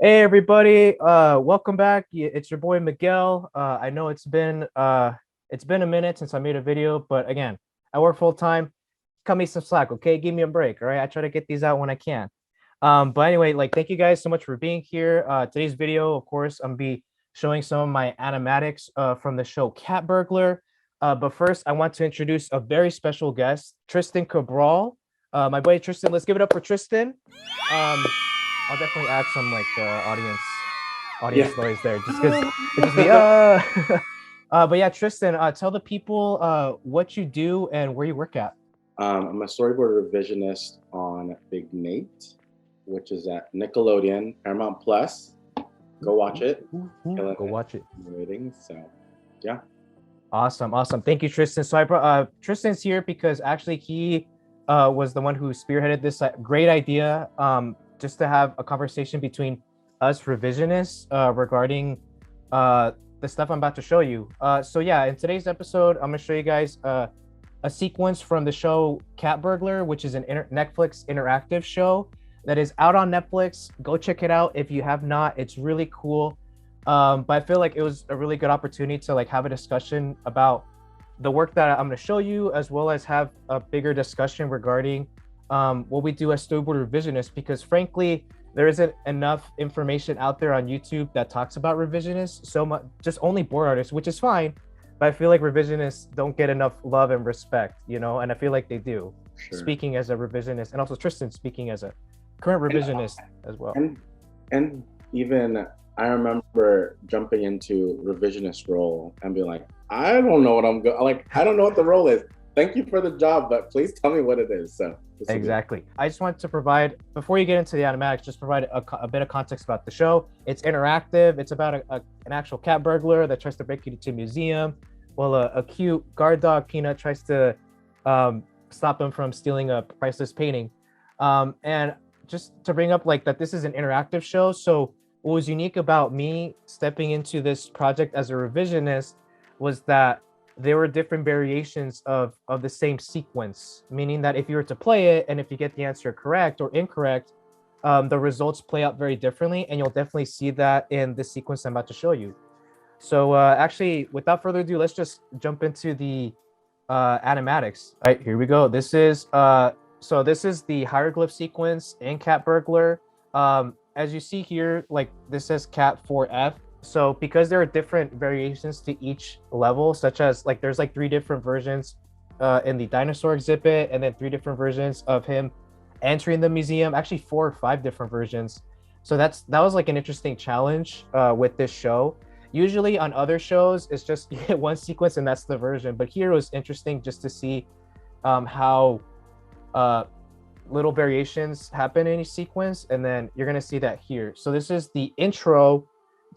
Hey everybody, welcome back. It's your boy Miguel. I know it's been a minute since I made a video, but again, I work full time. Cut me some slack, okay? Give me a break, all right? I try to get these out when I can. But anyway, like thank you guys so much for being here. Today's video, of course, I'm be showing some of my animatics from the show Cat Burglar. But first, I want to introduce a very special guest, Tristan Cabral. My boy Tristan, let's give it up for Tristan. Um, I'll definitely add some like audience Yeah. noise there, just because it just be but yeah, Tristan, tell the people what you do and where you work at. I'm a storyboard revisionist on Big Nate, which is at Nickelodeon, Paramount Plus. Go watch it. Killing Go it watch it. in the ratings. So, yeah. Awesome, awesome. Thank you, Tristan. So I brought Tristan's here because actually he was the one who spearheaded this great idea just to have a conversation between us revisionists regarding the stuff I'm about to show you. So yeah, in today's episode, I'm gonna show you guys a sequence from the show Cat Burglar, which is an Netflix interactive show that is out on Netflix. Go check it out if you have not. It's really cool. But I feel like it was a really good opportunity to like have a discussion about the work that I'm going to show you, as well as have a bigger discussion regarding what we do as storyboard revisionists. Because frankly, there isn't enough information out there on YouTube that talks about revisionists. So much, just only board artists, which is fine. But I feel like revisionists don't get enough love and respect, you know, and I feel like they do. Sure. Speaking as a revisionist, and also Tristan speaking as a current And revisionist as well. and, and even I remember jumping into revisionist role and being like, I don't know what I'm going. Like, I don't know what the role is. Thank you for the job, but please tell me what it is. So this will be Exactly. I just wanted to provide, before you get into the animatics, just provide a bit of context about the show. It's interactive. It's about an actual cat burglar that tries to break into a museum. Well, a cute guard dog, Peanut, tries to stop him from stealing a priceless painting. And just to bring up like that, this is an interactive show. So what was unique about me stepping into this project as a revisionist was that there were different variations of the same sequence, meaning that if you were to play it and if you get the answer correct or incorrect, the results play out very differently, and you'll definitely see that in the sequence I'm about to show you. So actually, without further ado, let's just jump into the animatics. All right, here we go. This is the hieroglyph sequence in Cat Burglar. As you see here, like this says Cat 4F. So because there are different variations to each level, such as like there's like three different versions in the dinosaur exhibit, and then three different versions of him entering the museum. Actually, four or five different versions. So that was like an interesting challenge with this show. Usually on other shows, it's just you get one sequence and that's the version. But here it was interesting just to see how uh, little variations happen in each sequence, and then you're gonna see that here. So this is the intro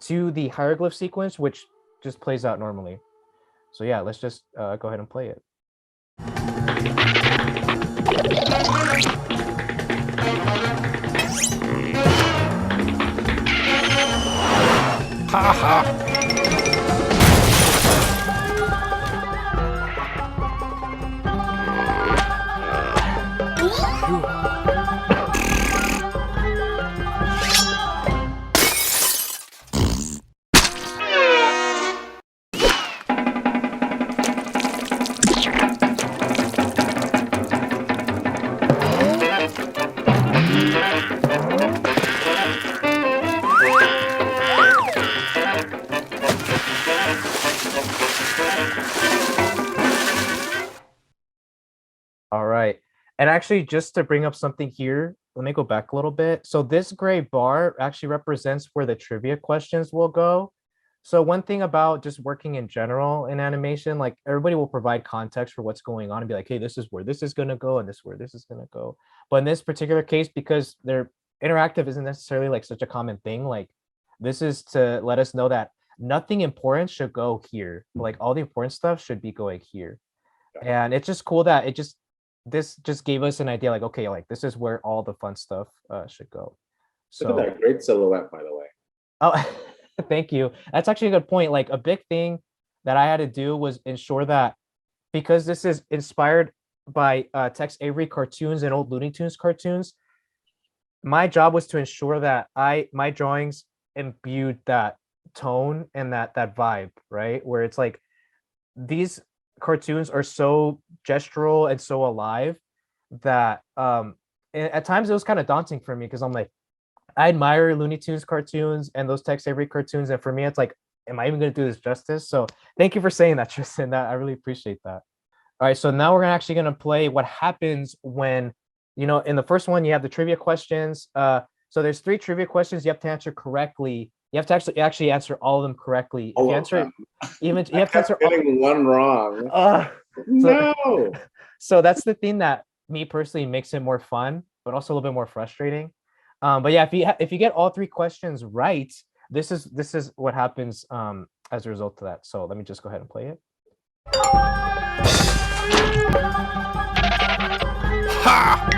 to the hieroglyph sequence, which just plays out normally. So yeah, let's just go ahead and play it. Ha ha! All right. And actually, just to bring up something here, let me go back a little bit. So this gray bar actually represents where the trivia questions will go. So one thing about just working in general in animation, like everybody will provide context for what's going on and be like, hey, this is where this is going to go and this is where this is going to go. But in this particular case, because they're interactive isn't necessarily like such a common thing, like this is to let us know that nothing important should go here. Like all the important stuff should be going here. And it's just cool that this just gave us an idea like, okay, like this is where all the fun stuff should go. Look at So that great silhouette, by the way. oh, thank you. That's actually a good point. Like a big thing that I had to do was ensure that because this is inspired by Tex Avery cartoons and old Looney Tunes cartoons, my job was to ensure that my drawings imbued that tone and that vibe, right? Where it's like these cartoons are so gestural and so alive that at times it was kind of daunting for me because I'm like, I admire Looney Tunes cartoons and those Tex Avery cartoons, and for me it's like, am I even going to do this justice? So thank you for saying that, Tristan. That I really appreciate that. All right, so now we're actually going to play what happens when, in the first one you have the trivia questions. So there's 3 trivia questions you have to answer correctly. You have to actually answer all of them correctly. If you answer even you have to answer getting one wrong. No. So that's the thing that me personally makes it more fun, but also a little bit more frustrating. But yeah, if you get all 3 questions right, this is what happens as a result of that. So let me just go ahead and play it. Ha!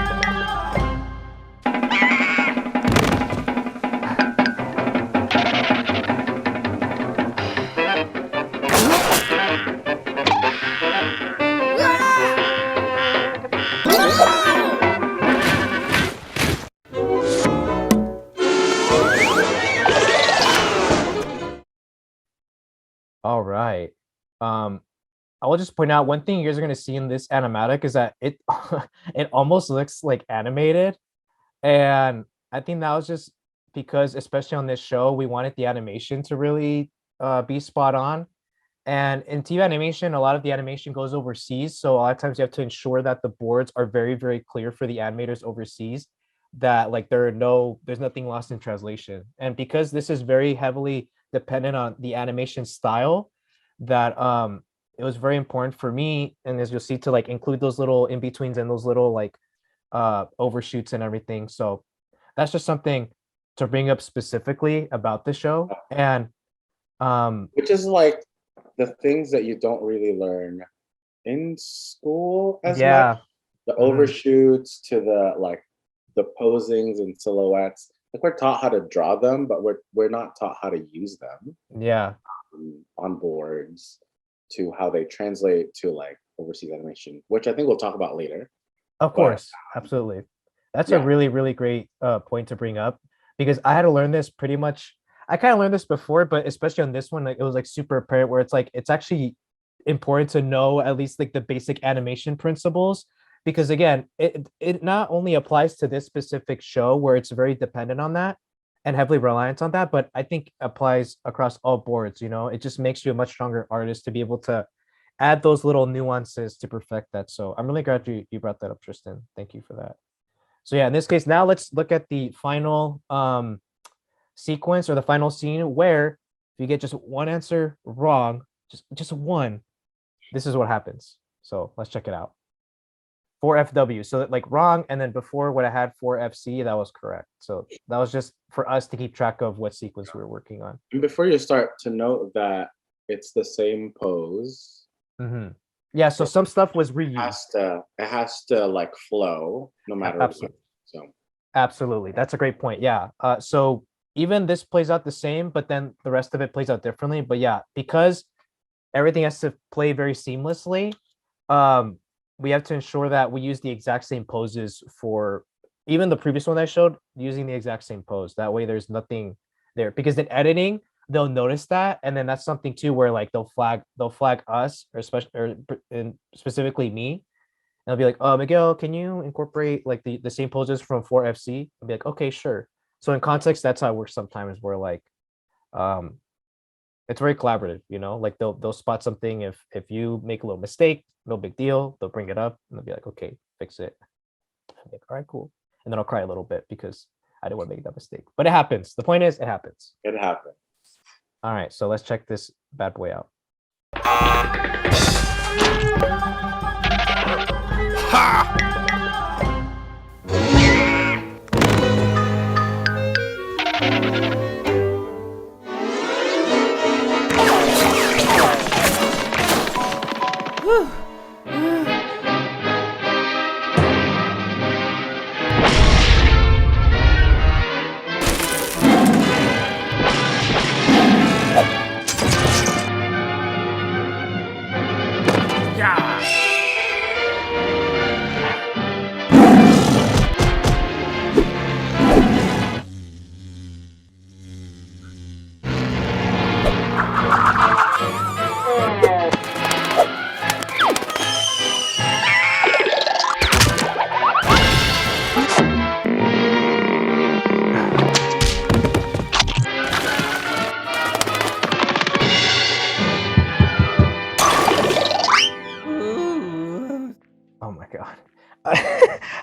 All right. I will just point out one thing you guys are going to see in this animatic is that it it almost looks like animated, and I think that was just because, especially on this show, we wanted the animation to really be spot on. And in TV animation, a lot of the animation goes overseas, so a lot of times you have to ensure that the boards are very, very clear for the animators overseas, that like there's nothing lost in translation. And because this is very heavily dependent on the animation style, that it was very important for me, and as you'll see, to like include those little in-betweens and those little like overshoots and everything. So that's just something to bring up specifically about the show. And which is like the things that you don't really learn in school as much. The overshoots to the posings and silhouettes. Like we're taught how to draw them, but we're not taught how to use them. Yeah. On boards, to how they translate to like overseas animation, which I think we'll talk about later. Of course, absolutely. That's a really, really great point to bring up, because I had to learn this pretty much. I kind of learned this before, but especially on this one, like it was like super apparent where it's like it's actually important to know at least like the basic animation principles, because again, it not only applies to this specific show where it's very dependent on that and heavily reliant on that, but I think applies across all boards. It just makes you a much stronger artist to be able to add those little nuances to perfect that. So I'm really glad you brought that up, Tristan. Thank you for that. So yeah, in this case, now let's look at the final sequence or the final scene where if you get just one answer wrong, just one, this is what happens. So let's check it out. 4FW, so that like wrong, and then before what I had 4FC, that was correct. So that was just for us to keep track of what sequence we were working on. And before you start, to note that it's the same pose. Yeah, so some stuff was reused. It has to like flow no matter what. So absolutely, that's a great point. Yeah. So even this plays out the same, but then the rest of it plays out differently. But yeah, because everything has to play very seamlessly, we have to ensure that we use the exact same poses for even the previous one I showed, using the exact same pose. That way there's nothing there, because in editing, they'll notice that. And then that's something too, where like they'll flag us, or specifically me. And they'll be like, oh, Miguel, can you incorporate like the same poses from 4FC? I'll be like, okay, sure. So in context, that's how it works sometimes, where like it's very collaborative, like they'll spot something. If you make a little mistake, no big deal, they'll bring it up and they'll be like, okay, fix it. I'm like, all right, cool. And then I'll cry a little bit because I didn't want to make that mistake, but it happens. The point is, it happens. It happens. All right, so let's check this bad boy out. Ha!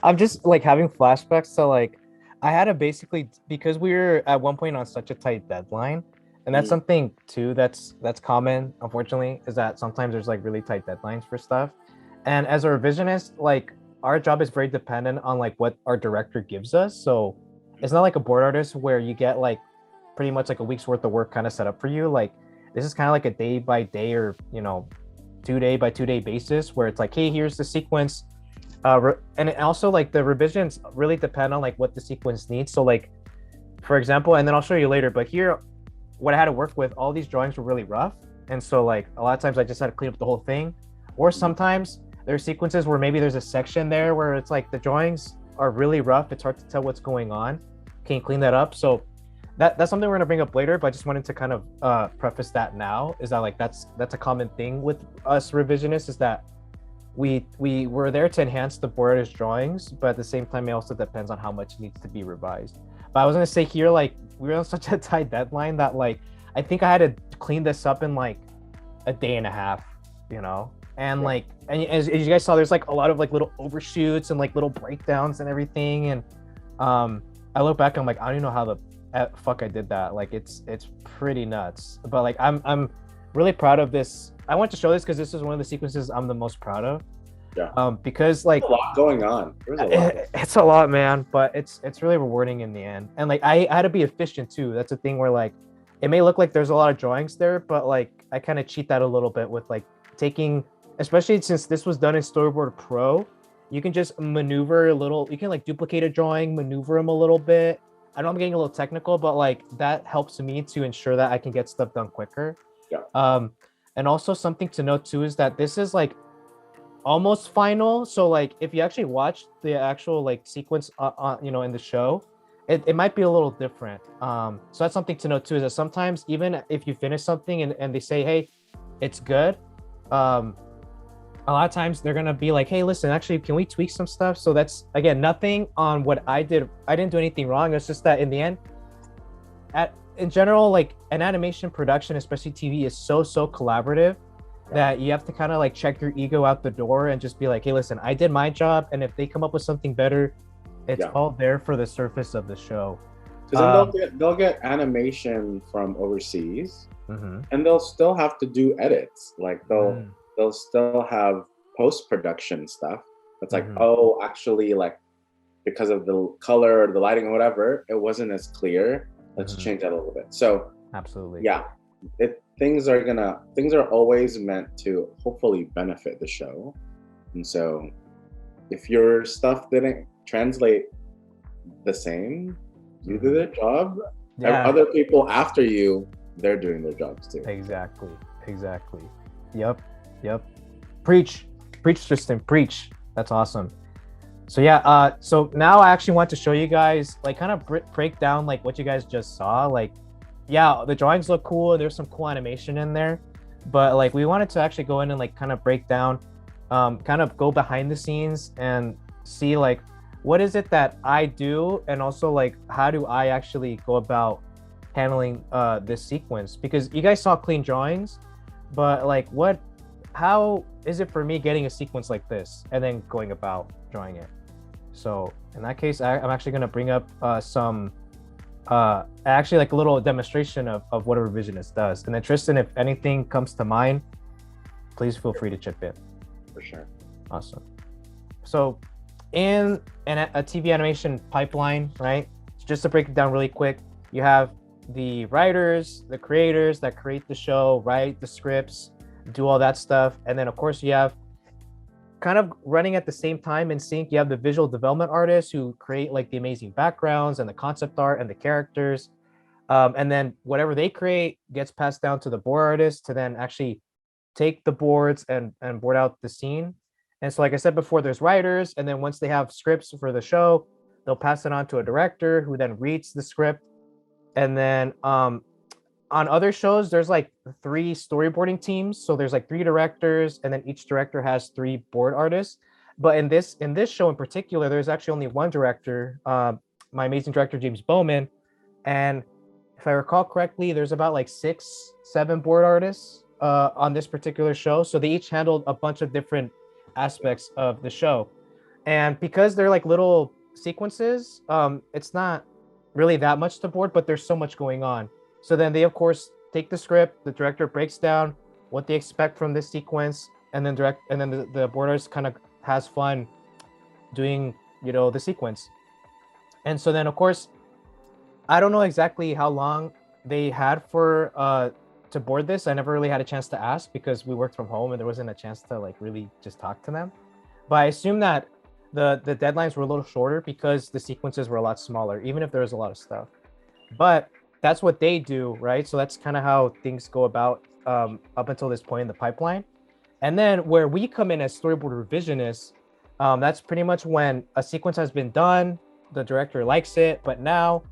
I'm just like having flashbacks to like I had to basically because we were at one point on such a tight deadline, and that's Mm, something too that's common, unfortunately, is that sometimes there's like really tight deadlines for stuff. And as a revisionist, like our job is very dependent on like what our director gives us. So it's not like a board artist where you get like pretty much like a week's worth of work kind of set up for you. Like this is kind of like a day by day or 2 day by 2 day basis where it's like, hey, here's the sequence. And it also like the revisions really depend on like what the sequence needs. So like, for example, and then I'll show you later, but here, what I had to work with, all these drawings were really rough. And so like a lot of times I just had to clean up the whole thing. Or sometimes there's sequences where maybe there's a section there where it's like the drawings are really rough. It's hard to tell what's going on. Can you clean that up? So that's something we're gonna bring up later, but I just wanted to kind of preface that now, is that like that's a common thing with us revisionists, is that we were there to enhance the board artist drawings, but at the same time it also depends on how much needs to be revised. But I was gonna say here, like we were on such a tight deadline that like I think I had to clean this up in like a day and a half, and like, and as you guys saw, there's like a lot of like little overshoots and like little breakdowns and everything. And I look back, I'm like, I don't even know how the fuck I did that. Like it's pretty nuts. But like I'm really proud of this. I want to show this because this is one of the sequences I'm the most proud of. yeah. Because like There's a lot going on. There's a lot. it's a lot, man, but it's really rewarding in the end. And like I had to be efficient too. That's a thing where like it may look like there's a lot of drawings there, but like I kind of cheat that a little bit with like taking, especially since this was done in Storyboard Pro, you can just maneuver a little. You can like duplicate a drawing, maneuver them a little bit. I know I'm getting a little technical, but like that helps me to ensure that I can get stuff done quicker. Yeah. And also something to note too is that this is like almost final. So like if you actually watch the actual like sequence in the show, it might be a little different. So that's something to note too, is that sometimes even if you finish something and they say, hey, it's good, a lot of times they're gonna be like, hey, listen, actually, can we tweak some stuff? So that's, again, nothing on what I did. I didn't do anything wrong. It's just that in the end, in general, like an animation production, especially TV, is so collaborative that you have to kind of like check your ego out the door and just be like, hey, listen, I did my job, and if they come up with something better, it's all there for the surface of the show. Because then they'll get animation from overseas, and they'll still have to do edits. Like they'll still have post-production stuff. That's like, oh, actually, like because of the color or the lighting or whatever, it wasn't as clear. Let's change that a little bit. So absolutely, yeah, things are always meant to hopefully benefit the show. And so if your stuff didn't translate the same, you did their job. Yeah. Other people after you, they're doing their jobs too. Exactly. Yep. Preach, Tristan, preach. That's awesome. So yeah, so now I actually want to show you guys, like, kind of break down like what you guys just saw. Like, yeah, the drawings look cool. There's some cool animation in there, but like we wanted to actually go in and like kind of break down, kind of go behind the scenes and see like what is it that I do, and also like how do I actually go about handling this sequence, because you guys saw clean drawings, but like how is it for me getting a sequence like this and then going about drawing it? So in that case, I'm actually going to bring up some actually like a little demonstration of what a revisionist does, and then Tristan, if anything comes to mind, please feel free to chip in. For sure. Awesome. So in a TV animation pipeline, right, just to break it down really quick, you have the writers, the creators that create the show, write the scripts, do all that stuff, and then of course you have, kind of running at the same time in sync, you have the visual development artists who create like the amazing backgrounds and the concept art and the characters, and then whatever they create gets passed down to the board artists to then actually take the boards and board out the scene. And so like I said before, there's writers, and then once they have scripts for the show, they'll pass it on to a director who then reads the script. And then on other shows, there's like 3 storyboarding teams. So there's like 3 directors, and then each director has 3 board artists. But in this show in particular, there's actually only one director, my amazing director, James Bowman. And if I recall correctly, there's about like 6-7 board artists on this particular show. So they each handled a bunch of different aspects of the show. And because they're like little sequences, it's not really that much to board, but there's so much going on. So then they of course take the script, the director breaks down what they expect from this sequence, and then the board artist kind of has fun doing, you know, the sequence. And so then of course, I don't know exactly how long they had for to board this. I never really had a chance to ask because we worked from home and there wasn't a chance to like really just talk to them. But I assume that the deadlines were a little shorter because the sequences were a lot smaller, even if there was a lot of stuff. But that's what they do, right? So that's kind of how things go about up until this point in the pipeline. And then where we come in as storyboard revisionists, that's pretty much when a sequence has been done, the director likes it, but now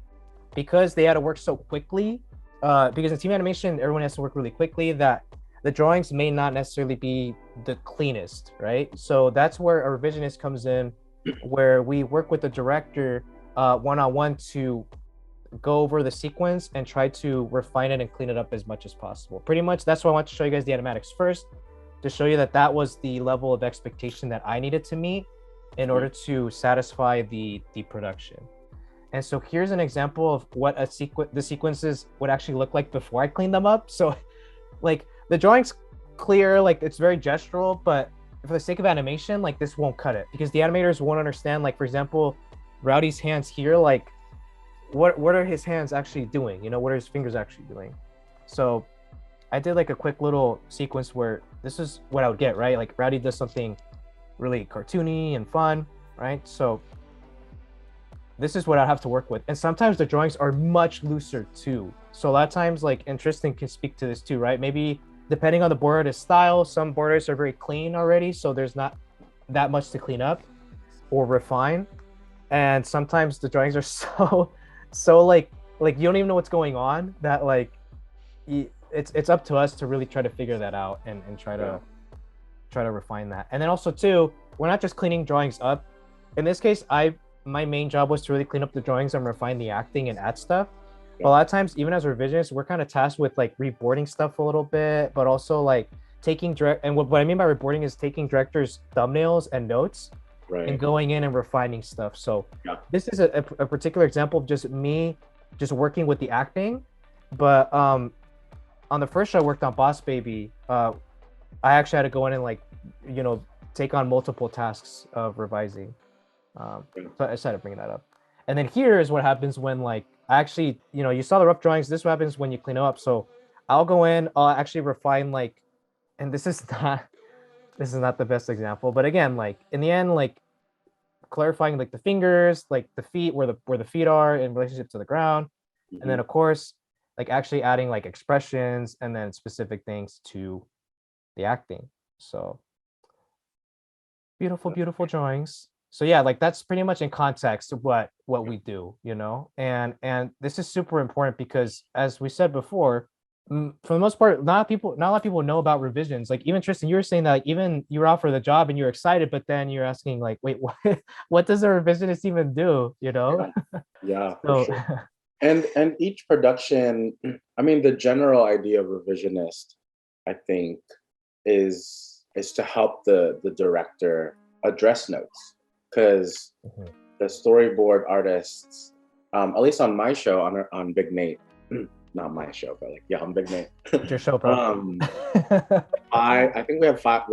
because they had to work so quickly, because in team animation, everyone has to work really quickly, that the drawings may not necessarily be the cleanest, right? So that's where a revisionist comes in, where we work with the director one-on-one to go over the sequence and try to refine it and clean it up as much as possible. Pretty much that's why I want to show you guys the animatics first, to show you that that was the level of expectation that I needed to meet in order to satisfy the production. And so here's an example of what the sequences would actually look like before I clean them up. So like the drawing's clear, like it's very gestural, but for the sake of animation, like this won't cut it because the animators won't understand, like for example, Rowdy's hands here, like what are his hands actually doing? You know, what are his fingers actually doing? So I did like a quick little sequence where this is what I would get, right? Like Rowdy does something really cartoony and fun, right? So this is what I have to work with. And sometimes the drawings are much looser too. So a lot of times, like, and Tristan can speak to this too, right? Maybe depending on the board artist style, some board artists are very clean already, so there's not that much to clean up or refine. And sometimes the drawings are so like you don't even know what's going on, that like it's up to us to really try to figure that out and try to refine that. And then also too, we're not just cleaning drawings up. In this case, my main job was to really clean up the drawings and refine the acting and add stuff. But a lot of times, even as revisionists, we're kind of tasked with like reboarding stuff a little bit, but also like taking what I mean by reboarding is taking directors' thumbnails and notes, right, and going in and refining stuff. So this is a particular example of just me just working with the acting. But on the first show I worked on, Boss Baby, I actually had to go in and like, you know, take on multiple tasks of revising. So I decided to bring that up. And then here is what happens when, like, I actually, you know, you saw the rough drawings. This is what happens when you clean them up. So I'll go in, I'll actually refine, like, and this is not the best example, but again, like in the end, like clarifying like the fingers, like the feet, where the feet are in relationship to the ground. Mm-hmm. And then of course, like actually adding like expressions and then specific things to the acting. So beautiful drawings. So yeah, like that's pretty much in context of what we do, you know. And this is super important because, as we said before, for the most part, not a lot of people know about revisions. Like even Tristan, you were saying that like, even you were out for the job and you're excited, but then you're asking like, wait, what does a revisionist even do, you know? Yeah, for sure. And each production, I mean, the general idea of revisionist, I think, is to help the director address notes. Because the storyboard artists, at least on my show, on Big Nate, not my show, but like, yeah, on Big Nate. Your show, bro. I think we have 5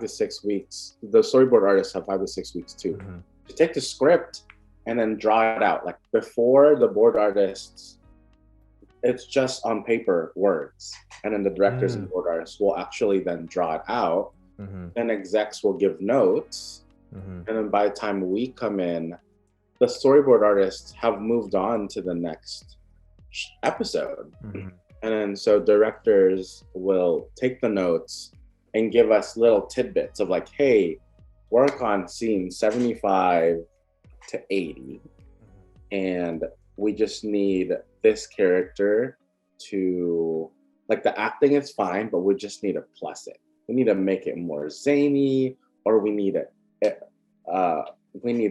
to 6 weeks. The storyboard artists have 5 to 6 weeks too, to take the script and then draw it out. Like before, the board artists, it's just on paper words, and then the directors and board artists will actually then draw it out. Then execs will give notes. And then by the time we come in, the storyboard artists have moved on to the next episode. And then so directors will take the notes and give us little tidbits of like, hey, work on scene 75 to 80. And we just need this character to, like, the acting is fine, but we just need to plus it. We need to make it more zany, or we need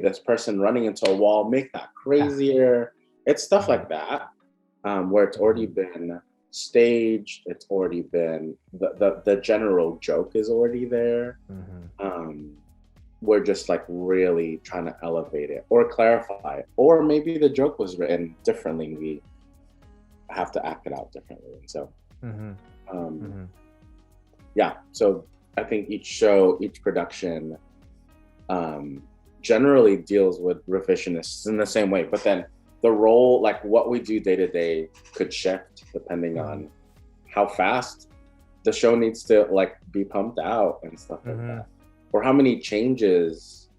this person running into a wall, make that crazier. It's stuff like that, where it's already been staged. It's already been, the general joke is already there. we're just like really trying to elevate it or clarify it, or maybe the joke was written differently and we have to act it out differently. And so yeah, so I think each show, each production generally deals with revisionists in the same way, but then the role, like what we do day to day, could shift depending on how fast the show needs to like be pumped out and stuff like that, or how many changes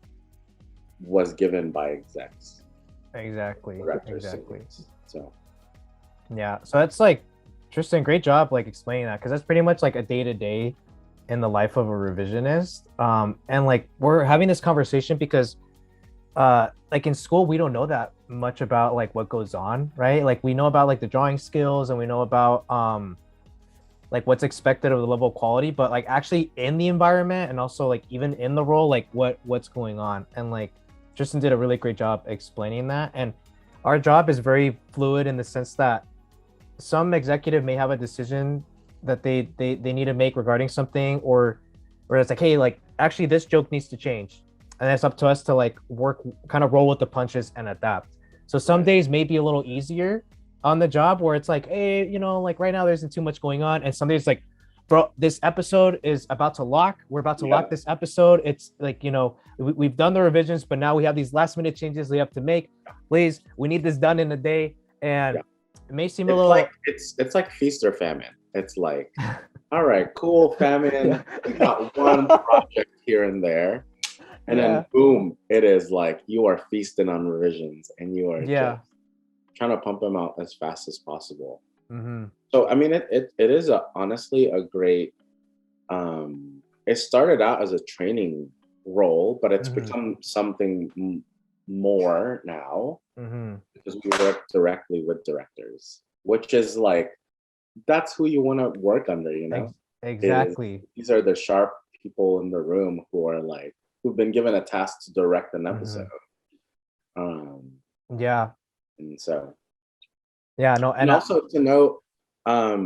was given by execs. Exactly. So yeah, so that's like, Tristan, great job like explaining that, because that's pretty much like a day to day in the life of a revisionist. And like we're having this conversation because like in school we don't know that much about like what goes on, right? Like we know about like the drawing skills and we know about like what's expected of the level of quality, but like actually in the environment and also like even in the role, like what's going on. And like Tristan did a really great job explaining that. And our job is very fluid in the sense that some executive may have a decision that they need to make regarding something, or it's like, hey, like actually this joke needs to change, and it's up to us to like work, kind of roll with the punches and adapt. So some days may be a little easier on the job where it's like, hey, you know, like right now there isn't too much going on, and some days like, bro, this episode is about to lock, we're about to lock this episode, it's like, you know, we've done the revisions, but now we have these last minute changes we have to make. Please, we need this done in a day. And it may seem a little like it's like feast or famine. It's like, all right, cool, famine. We got one project here and there, and then boom, it is like you are feasting on revisions, and you are just trying to pump them out as fast as possible. So I mean, it is honestly a great. It started out as a training role, but it's become something more now because we work directly with directors, which is like, that's who you want to work under, you know? Exactly. These are the sharp people in the room who are like, who've been given a task to direct an episode. Yeah. And so. Yeah, no, and also to note, I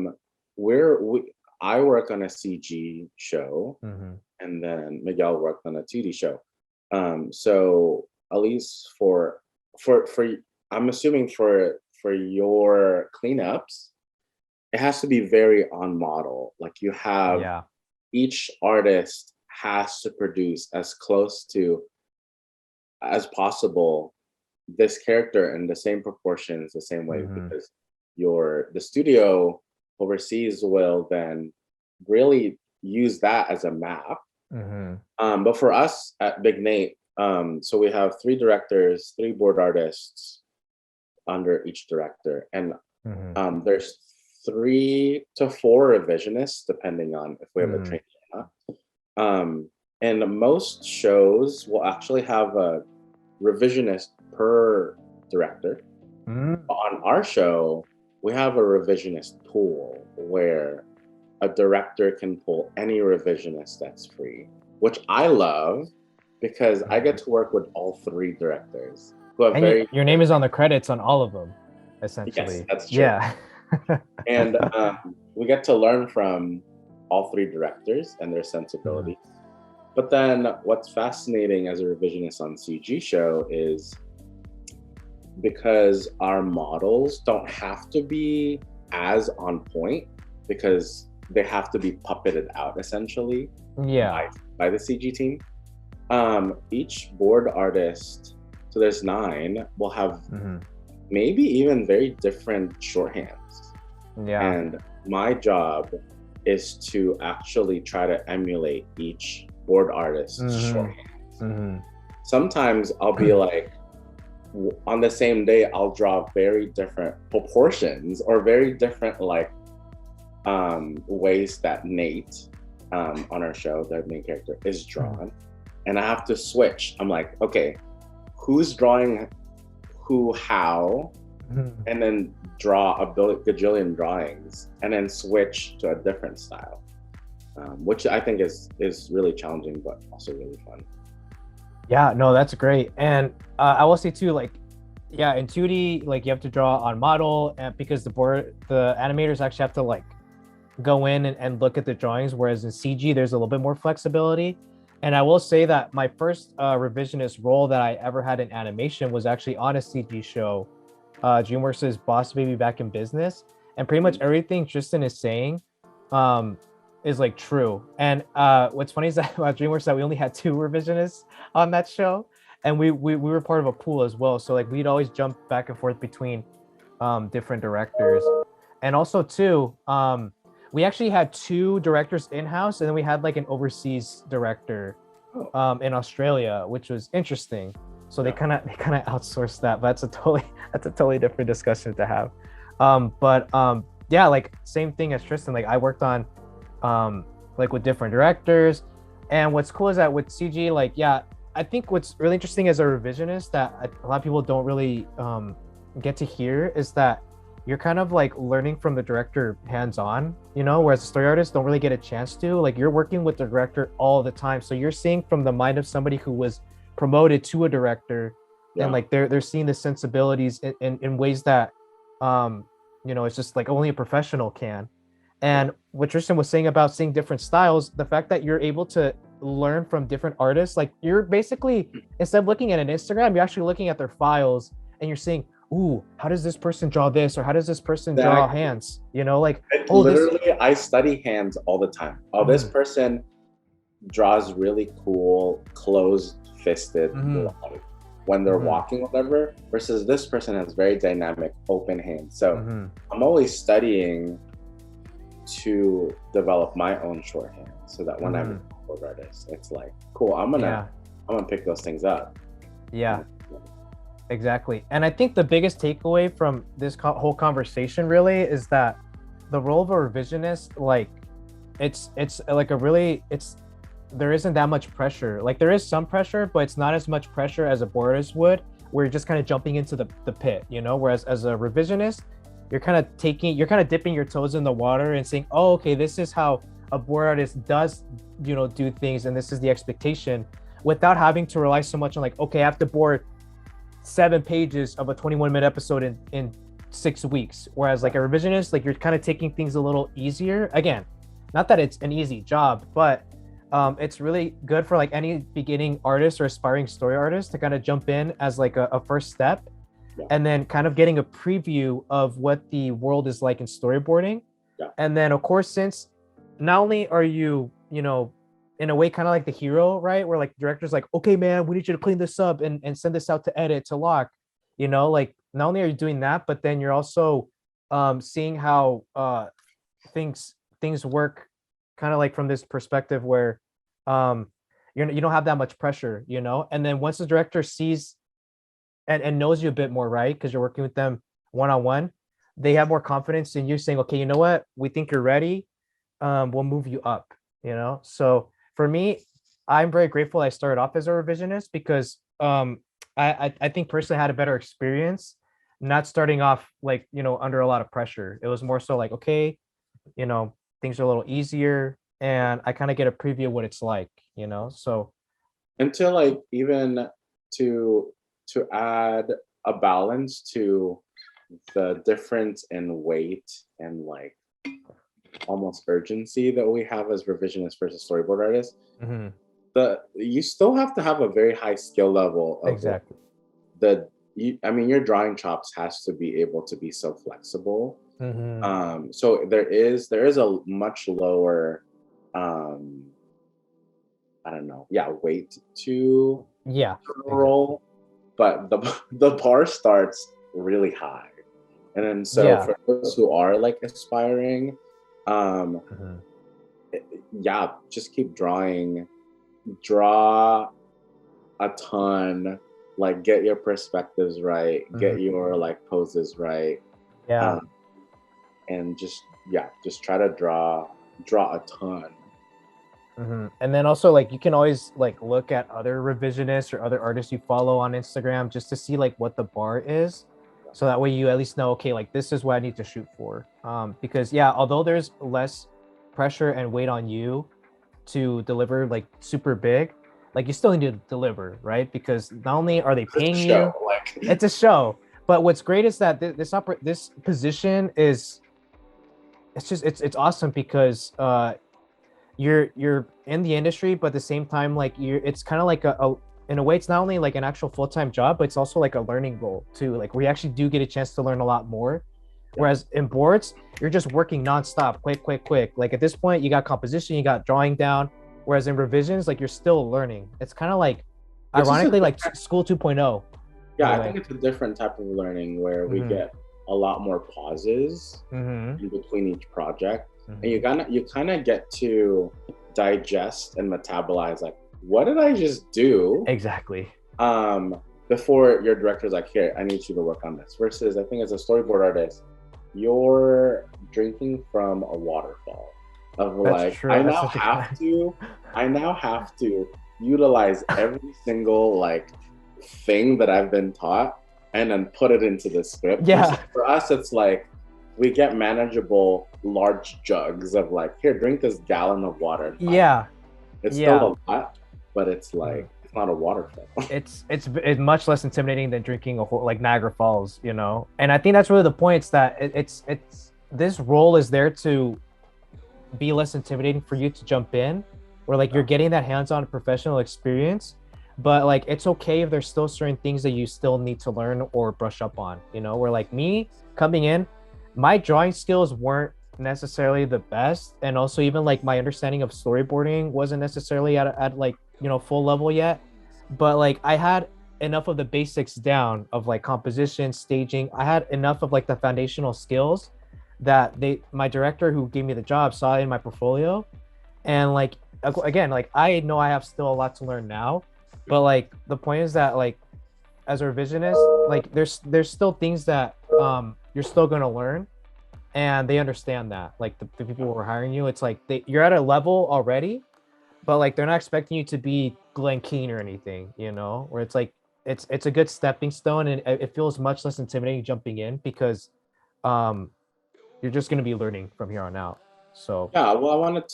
work on a CG show, and then Miguel worked on a 2D show. So at least for I'm assuming for your cleanups, it has to be very on model. Like you have each artist has to produce as close to as possible this character in the same proportions, the same way, because the studio overseas will then really use that as a map. But for us at Big Nate, so we have 3 directors, 3 board artists under each director, and there's 3 to 4 revisionists depending on if we have a training or not. And most shows will actually have a revisionist per director. On our show, we have a revisionist pool where a director can pull any revisionist that's free, which I love because I get to work with all 3 directors who have your name is on the credits on all of them, essentially. Yes, that's true. Yeah. And we get to learn from all 3 directors and their sensibilities. But then what's fascinating as a revisionist on CG show is because our models don't have to be as on point, because they have to be puppeted out essentially by the CG team. Each board artist, so there's 9, will have maybe even very different shorthands. And my job is to actually try to emulate each board artist's shorthands. Sometimes I'll be like, on the same day, I'll draw very different proportions or very different like ways that Nate on our show, the main character, is drawn. And I have to switch. I'm like, okay, who's drawing who how, and then draw a gajillion drawings and then switch to a different style, which I think is really challenging, but also really fun. Yeah, no, that's great. And I will say too, like, yeah, in 2D, like you have to draw on model, and because the animators actually have to like go in and look at the drawings, whereas in CG there's a little bit more flexibility. And I will say that my first revisionist role that I ever had in animation was actually on a CG show, DreamWorks' Boss Baby Back in Business, and pretty much everything Tristan is saying, um, is like true. And what's funny is that about DreamWorks that we only had 2 revisionists on that show, and we were part of a pool as well. So like we'd always jump back and forth between different directors, and also too, we actually had 2 directors in-house, and then we had like an overseas director in Australia, which was interesting. So they kind of outsourced that, but that's a totally different discussion to have. Yeah, like same thing as Tristan. Like I worked on like with different directors, and what's cool is that with CG, like yeah, I think what's really interesting as a revisionist that a lot of people don't really get to hear is that you're kind of like learning from the director hands-on, you know, whereas the story artists don't really get a chance to. Like you're working with the director all the time, so you're seeing from the mind of somebody who was promoted to a director, and like they're seeing the sensibilities in ways that you know, it's just like only a professional can. And what Tristan was saying about seeing different styles, the fact that you're able to learn from different artists, like you're basically, instead of looking at an Instagram, you're actually looking at their files and you're seeing, ooh, how does this person draw this, or how does this person draw hands, you know, like literally I study hands all the time. This person draws really cool closed fisted when they're walking, whatever, versus this person has very dynamic open hands. So I'm always studying to develop my own shorthand, so that when I'm a board artist, it's like, cool, I'm gonna pick those things up. Exactly. And I think the biggest takeaway from this whole conversation really is that the role of a revisionist, like it's like a really, there isn't that much pressure. Like there is some pressure, but it's not as much pressure as a board artist would, where you're just kind of jumping into the pit, you know, whereas as a revisionist, you're kind of dipping your toes in the water and saying, oh, okay, this is how a board artist does, you know, do things, and this is the expectation, without having to rely so much on like, okay, I have to board 7 pages of a 21-minute episode in 6 weeks. Whereas like a revisionist, like you're kind of taking things a little easier. Again, not that it's an easy job, but it's really good for like any beginning artist or aspiring story artist to kind of jump in as like a first step, and then kind of getting a preview of what the world is like in storyboarding. And then of course, since not only are you, you know, in a way kind of like the hero, right, where like director's like, okay man, we need you to clean this up and send this out to edit, to lock, you know, like not only are you doing that, but then you're also seeing how things work kind of like from this perspective where you don't have that much pressure, you know. And then once the director sees and knows you a bit more, right, because you're working with them one-on-one, they have more confidence in you saying, okay, you know what, we think you're ready, we'll move you up, you know. So for me, I'm very grateful I started off as a revisionist, because I think personally I had a better experience not starting off like, you know, under a lot of pressure. It was more so like, okay, you know, things are a little easier, and I kind of get a preview of what it's like, you know. So until like even to add a balance to the difference in weight and like almost urgency that we have as revisionists versus storyboard artists, you still have to have a very high skill level of exactly. I mean, your drawing chops has to be able to be so flexible. So there is a much lower I don't know, weight to roll, but the bar starts really high. And then so for those who are like aspiring, just keep drawing, draw a ton, like get your perspectives right, get your like poses right, and just try to draw a ton. And then also like you can always like look at other revisionists or other artists you follow on Instagram just to see like what the bar is, so that way you at least know, okay, like this is what I need to shoot for, because although there's less pressure and weight on you to deliver like super big, like you still need to deliver, right? Because not only are they paying you, it's a show, but what's great is that this position is, it's awesome because you're in the industry, but at the same time, like it's kind of like a in a way, it's not only like an actual full-time job, but it's also like a learning role too. Like we actually do get a chance to learn a lot more. Whereas in boards, you're just working nonstop, quick. Like at this point, you got composition, you got drawing down. Whereas in revisions, like you're still learning. It's kind of like, ironically, like school 2.0. Yeah, I think it's a different type of learning where we get a lot more pauses in between each project, and you kind of get to digest and metabolize like, what did I just do? Exactly. Before your director's like, here, I need you to work on this. Versus, I think as a storyboard artist, you're drinking from a waterfall of like, I now have to utilize every single like thing that I've been taught and then put it into the script. Yeah. For us, it's like we get manageable large jugs of like, here, drink this gallon of water. Yeah. It's still a lot, but it's like, it's not a waterfall. It's much less intimidating than drinking a whole like Niagara Falls, you know. And I think that's really the point. It's that it's this role is there to be less intimidating for you to jump in, where like you're getting that hands-on professional experience, but like it's okay if there's still certain things that you still need to learn or brush up on, you know. Where like me coming in, my drawing skills weren't necessarily the best, and also even like my understanding of storyboarding wasn't necessarily at like, you know, full level yet, but like I had enough of the basics down of like composition, staging. I had enough of like the foundational skills that my director who gave me the job saw in my portfolio, and like again, like I know I have still a lot to learn now, but like the point is that like as a revisionist, like there's still things that you're still going to learn, and they understand that. Like the people who are hiring you, it's like you're at a level already, but like they're not expecting you to be Glenn Keane or anything, you know, where it's like it's a good stepping stone, and it feels much less intimidating jumping in because you're just going to be learning from here on out. So yeah, well, I wanted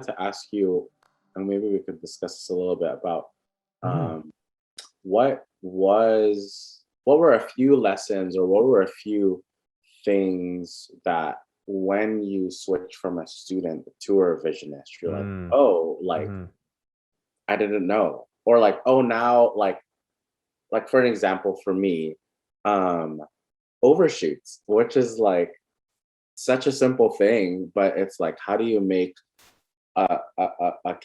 to ask you, and maybe we could discuss this a little bit about what were a few lessons, or what were a few things that when you switch from a student to a revisionist, you're like, oh, like I didn't know, or like, oh, now like for an example, for me, overshoots, which is like such a simple thing, but it's like, how do you make a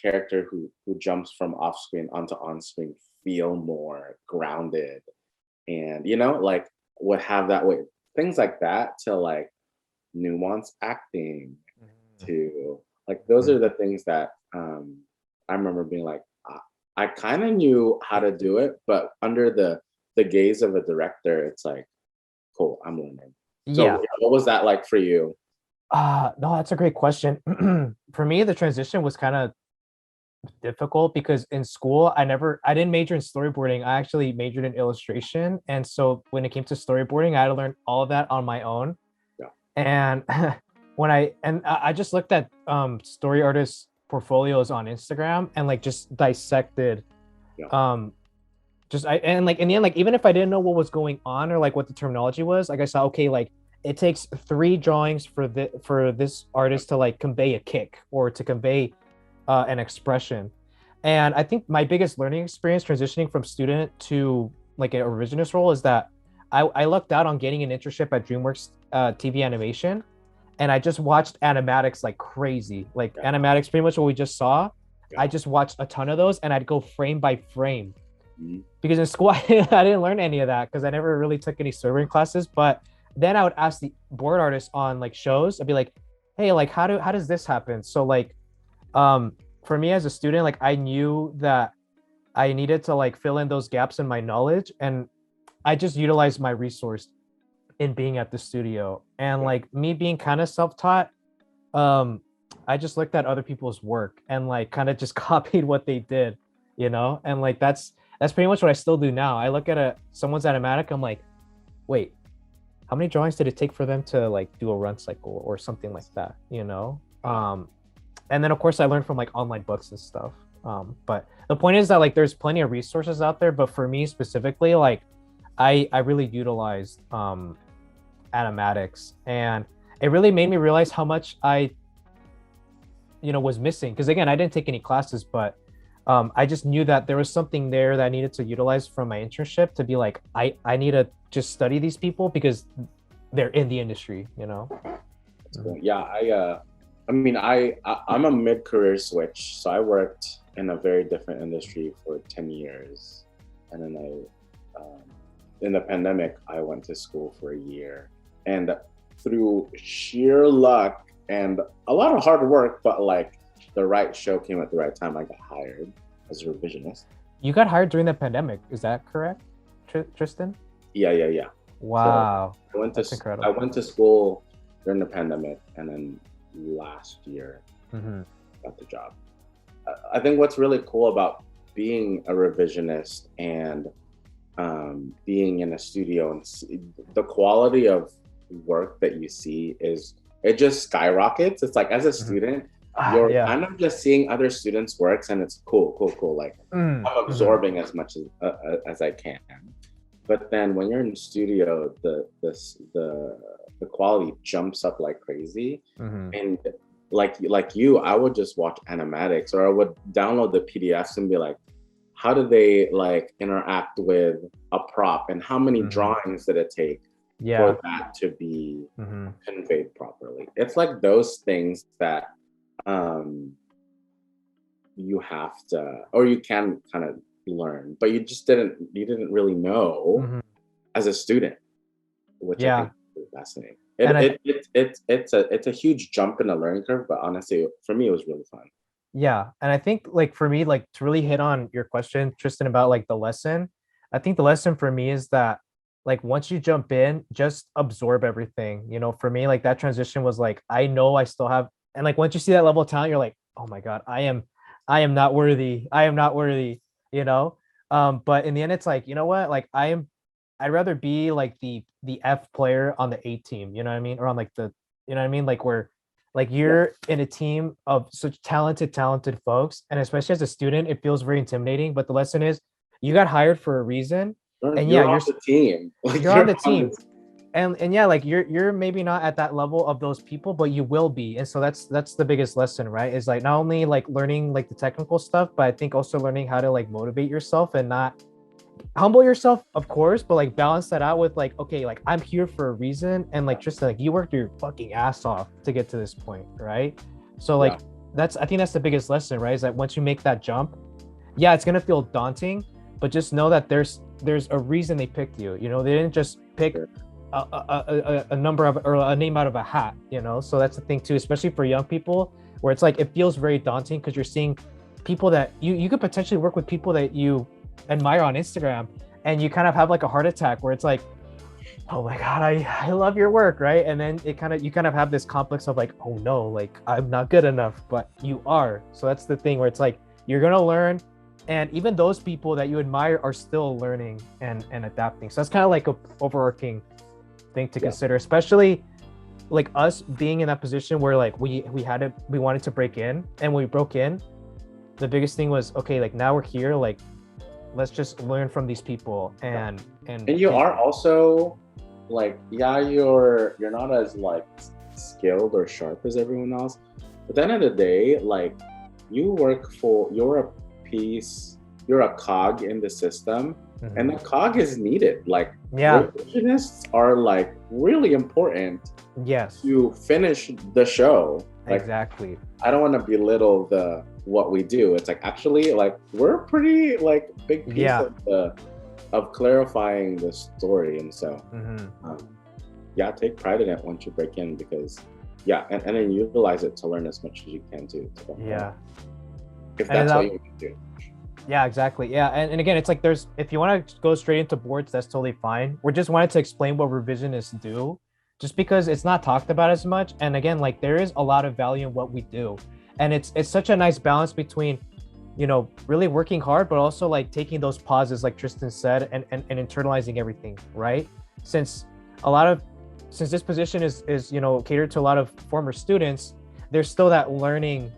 character who jumps from off screen onto on screen feel more grounded, and you know, like would have that way, things like that, to like nuanced acting, to like those are the things that I remember being like, I kind of knew how to do it, but under the gaze of a director, it's like, cool, I'm learning. So what was that like for you? No, that's a great question. For me, the transition was kind of difficult because in school I didn't major in storyboarding. I actually majored in illustration, and so when it came to storyboarding, I had to learn all of that on my own. And I just looked at story artists portfolios on Instagram and like just dissected and like in the end, like even if I didn't know what was going on or like what the terminology was, like I saw, okay, like it takes 3 drawings for this artist to like convey a kick or to convey an expression. And I think my biggest learning experience transitioning from student to like a revisionist role is that I lucked out on getting an internship at DreamWorks TV animation, and I just watched animatics like crazy. Like animatics, pretty much what we just saw. I just watched a ton of those, and I'd go frame by frame. Because in school I didn't learn any of that because I never really took any storyboarding classes. But then I would ask the board artists on like shows. I'd be like, hey, like how does this happen? So like for me as a student, like I knew that I needed to like fill in those gaps in my knowledge, and I just utilized my resource in being at the studio. And like me being kind of self-taught, I just looked at other people's work and like kind of just copied what they did, you know. And like that's pretty much what I still do now. I look at someone's animatic, I'm like, wait, how many drawings did it take for them to like do a run cycle or something like that, you know? And then of course I learned from like online books and stuff. But the point is that like there's plenty of resources out there, but for me specifically, like I really utilized animatics, and it really made me realize how much I was missing. Because again, I didn't take any classes, but I just knew that there was something there that I needed to utilize from my internship to be like, I need to just study these people because they're in the industry, Yeah, I'm a mid-career switch, so I worked in a very different industry for 10 years, and then in the pandemic, I went to school for a year, and through sheer luck and a lot of hard work, but like the right show came at the right time, I got hired as a revisionist. You got hired during the pandemic, is that correct, Tristan? Yeah. Wow, so that's incredible. I went to school during the pandemic, and then last year got the job. I think what's really cool about being a revisionist and being in a studio and the quality of work that you see it just skyrockets. It's like as a student, you're kind of just seeing other students' works, and it's cool. Like I'm absorbing as much as I can. But then when you're in the studio, the quality jumps up like crazy, and like you, I would just watch animatics, or I would download the PDFs and be like, how do they like interact with a prop, and how many drawings did it take for that to be conveyed properly? It's like those things that you have to, or you can kind of learn, but you didn't really know as a student, which I think is fascinating. It's a huge jump in the learning curve, but honestly, for me, it was really fun. Yeah, and I think like for me, like to really hit on your question, Tristan, about like the lesson, I think the lesson for me is that like once you jump in, just absorb everything. For me, like that transition was like, I know I still have, and like once you see that level of talent, you're like, oh my God, I am not worthy. I am not worthy, but in the end, it's like, you know what? Like I'd rather be like the F player on the A team, you know what I mean? Or on like the, you know what I mean? Like where like you're in a team of such talented folks, and especially as a student, it feels very intimidating. But the lesson is, you got hired for a reason, and you're on the team. Like, you're on the team, and yeah, like you're maybe not at that level of those people, but you will be. And so that's the biggest lesson, right? Is like not only like learning like the technical stuff, but I think also learning how to like motivate yourself and not humble yourself, of course, but like balance that out with like, okay, like I'm here for a reason, and like Tristan, like you worked your fucking ass off to get to this point, right? So like I think that's the biggest lesson, right? Is that once you make that jump, it's gonna feel daunting, but just know that there's a reason they picked you. They didn't just pick a number of or a name out of a hat. So that's the thing too, especially for young people, where it's like it feels very daunting because you're seeing people that you could potentially work with, people that you admire on Instagram, and you kind of have like a heart attack where it's like, oh my God, I love your work, right? And then you kind of have this complex of like, oh no, like I'm not good enough, but you are. So that's the thing where it's like you're gonna learn, and even those people that you admire are still learning and adapting. So that's kind of like a overarching thing to consider, especially like us being in that position where like we wanted to break in, and when we broke in, the biggest thing was, okay, like now we're here, like let's just learn from these people. And you are also like, you're not as like skilled or sharp as everyone else, but at the end of the day, like you're a cog in the system, and the cog is needed. Like revisionists are like really important to finich the show. Like, exactly. I don't want to belittle what we do. It's like, actually, like we're pretty like big piece of clarifying the story. And so take pride in it once you break in, because and then utilize it to learn as much as you can too. If that's what you want to do. Yeah, exactly. Yeah, and again, it's like if you want to go straight into boards, that's totally fine. We just wanted to explain what revisionists do, just because it's not talked about as much. And again, like there is a lot of value in what we do, and it's such a nice balance between, really working hard, but also like taking those pauses, like Tristan said, and internalizing everything, right? Since this position is catered to a lot of former students, there's still that learning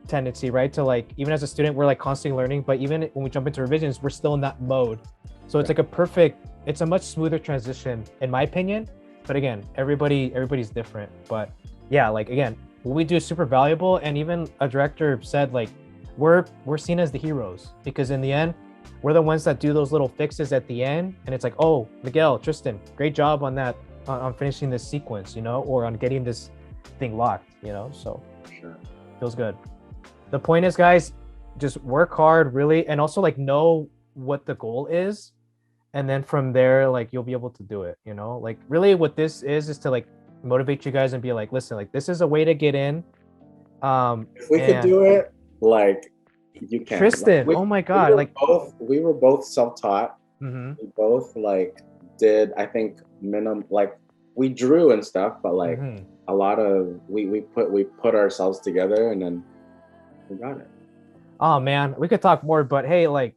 tendency, right? To like, even as a student, we're like constantly learning, but even when we jump into revisions, we're still in that mode. So it's like it's a much smoother transition, in my opinion. But again, everybody's different. But like again, what we do is super valuable. And even a director said like we're seen as the heroes because in the end we're the ones that do those little fixes at the end, and it's like, oh, Miguel, Tristan, great job on that, on finishing this sequence, you know, or on getting this thing locked, you know. So Sure. feels good. The point is, guys, just work hard, really, and also like know what the goal is, and then from there, like you'll be able to do it, you know. Like really, what this is to like motivate you guys and be like, listen, like this is a way to get in. If we could do it, like you can. Tristan, Like, oh my God, like we were both self-taught. mm-hmm, We both like did, I think, minimum, like we drew and stuff, but like mm-hmm. a lot of we put ourselves together and then we got it. Oh man, we could talk more, but hey, like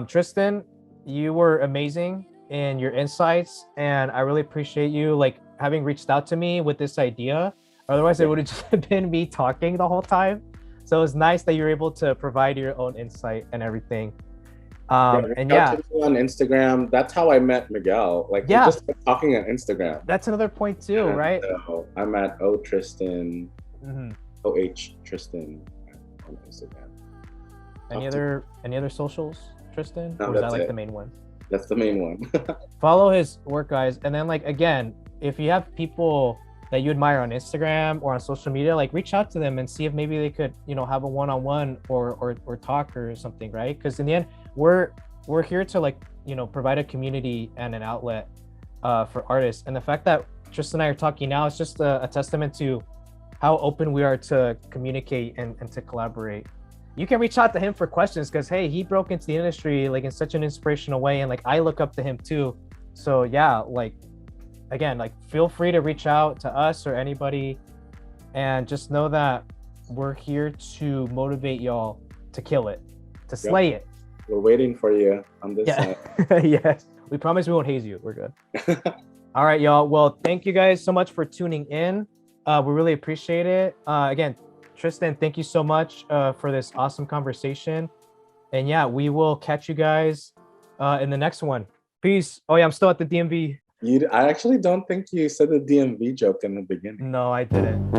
Tristan, you were amazing in your insights, and I really appreciate you like having reached out to me with this idea. Otherwise, it would have just been me talking the whole time. So it was nice that you're able to provide your own insight and everything. And yeah, on Instagram, that's how I met Miguel. Like we just started talking on Instagram. That's another point too, right? So I'm at Tristan, mm-hmm. Tristan on Instagram. Any other socials, Tristan? No, or is that like it. the main one? That's the main one. Follow his work, guys. And then like again, if you have people that you admire on Instagram or on social media, like reach out to them and see if maybe they could, you know, have a one-on-one or talk or something, right? Because in the end, we're here to like, you know, provide a community and an outlet for artists. And the fact that Tristan and I are talking now is just a testament to how open we are to communicate and to collaborate. You can reach out to him for questions because hey, he broke into the industry like in such an inspirational way, and like I look up to him too. So yeah, like again, like feel free to reach out to us or anybody, and just know that we're here to motivate y'all to kill it, to slay it. We're waiting for you on this side. Yes, we promise we won't haze you. We're good. All right, y'all. Well, thank you guys so much for tuning in. We really appreciate it. Again, Tristan, thank you so much for this awesome conversation. And yeah, we will catch you guys in the next one. Peace. Oh yeah, I'm still at the DMV. I actually don't think you said the DMV joke in the beginning. No, I didn't.